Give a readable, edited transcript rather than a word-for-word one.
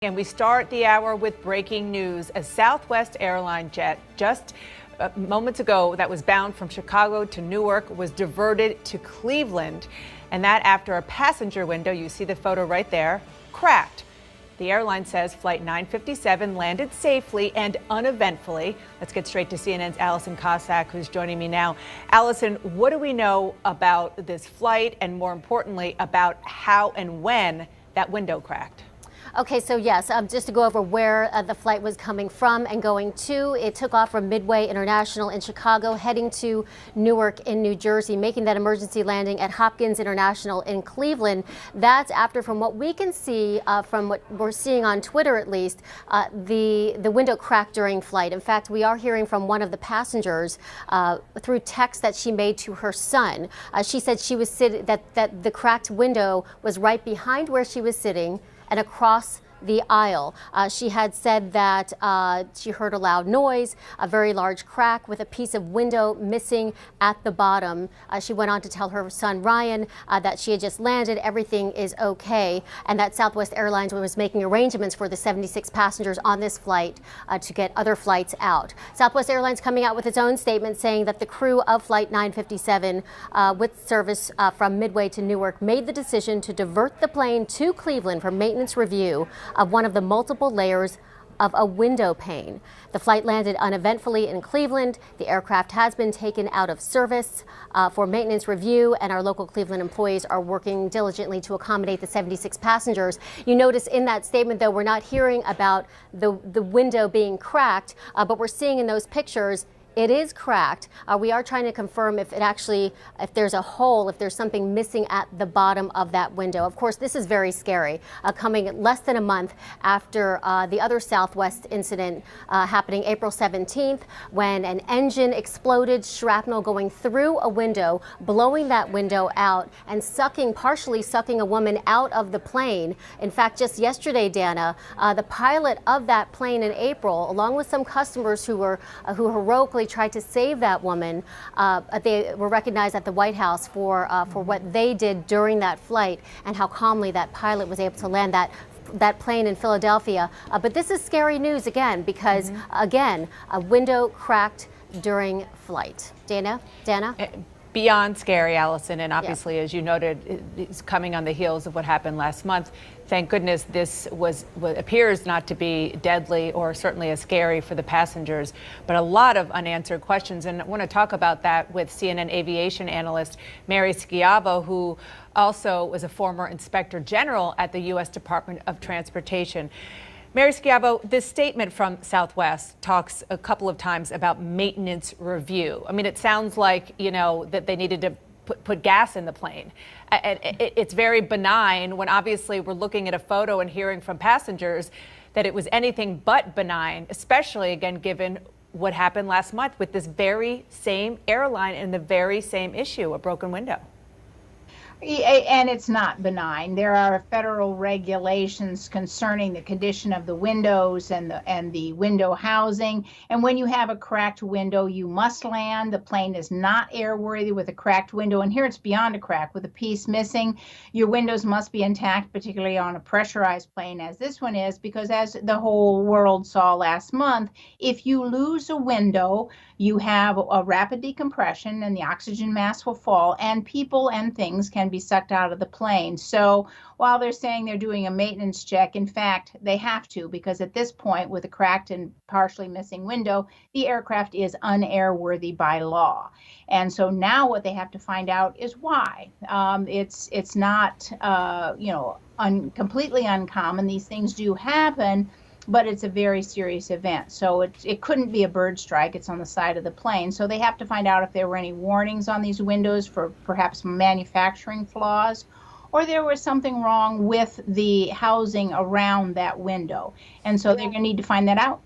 And we start the hour with breaking news. A Southwest Airlines jet just moments ago that was bound from Chicago to Newark was diverted to Cleveland. And that after a passenger window, you see the photo right there, cracked. The airline says Flight 957 landed safely and uneventfully. Let's get straight to CNN's Allison Cossack, who's joining me now. Allison, what do we know about this flight and more importantly about how and when that window cracked? Okay, so yes, just to go over where the flight was coming from and going to. It took off from Midway International in Chicago, heading to Newark in New Jersey, making that emergency landing at Hopkins International in Cleveland. That's after, from what we can see, from what we're seeing on Twitter at least, the window cracked during flight. In fact, we are hearing from one of the passengers through text that she made to her son. She said she was that the cracked window was right behind where she was sitting and across the aisle. She had said that she heard a loud noise, a very large crack with a piece of window missing at the bottom. She went on to tell her son Ryan that she had just landed, everything is okay, and that Southwest Airlines was making arrangements for the 76 passengers on this flight to get other flights out. Southwest Airlines coming out with its own statement saying that the crew of Flight 957 with service from Midway to Newark made the decision to divert the plane to Cleveland for maintenance review of one of the multiple layers of a window pane. The flight landed uneventfully in Cleveland. The aircraft has been taken out of service for maintenance review, and our local Cleveland employees are working diligently to accommodate the 76 passengers. You notice in that statement, though, we're not hearing about the window being cracked, but we're seeing in those pictures it is cracked. We are trying to confirm if there's a hole, if there's something missing at the bottom of that window. Of course, this is very scary, coming less than a month after the other Southwest incident happening April 17th, when an engine exploded, shrapnel going through a window, blowing that window out and partially sucking a woman out of the plane. In fact, just yesterday, Dana, the pilot of that plane in April, along with some customers who heroically tried to save that woman. They were recognized at the White House for what they did during that flight and how calmly that pilot was able to land that plane in Philadelphia. But this is scary news again because, again, a window cracked during flight. Dana? Beyond scary, Allison, and obviously, as you noted, it's coming on the heels of what happened last month. Thank goodness this appears not to be deadly or certainly as scary for the passengers, but a lot of unanswered questions. And I want to talk about that with CNN aviation analyst Mary Schiavo, who also was a former inspector general at the U.S. Department of Transportation. Mary Schiavo, this statement from Southwest talks a couple of times about maintenance review. I mean, it sounds like, that they needed to put gas in the plane. It's very benign when obviously we're looking at a photo and hearing from passengers that it was anything but benign, especially, again, given what happened last month with this very same airline and the very same issue, a broken window. And it's not benign. There are federal regulations concerning the condition of the windows and the window housing. And when you have a cracked window, you must land. The plane is not airworthy with a cracked window. And here it's beyond a crack with a piece missing. Your windows must be intact, particularly on a pressurized plane as this one is, because as the whole world saw last month, if you lose a window, you have a rapid decompression and the oxygen mass will fall and people and things can be sucked out of the plane. So while they're saying they're doing a maintenance check, in fact, they have to, because at this point, with a cracked and partially missing window, the aircraft is unairworthy by law. And so now what they have to find out is why. It's not, completely uncommon. These things do happen, but it's a very serious event. So it couldn't be a bird strike. It's on the side of the plane. So they have to find out if there were any warnings on these windows for perhaps manufacturing flaws, or there was something wrong with the housing around that window. And so they're going to need to find that out.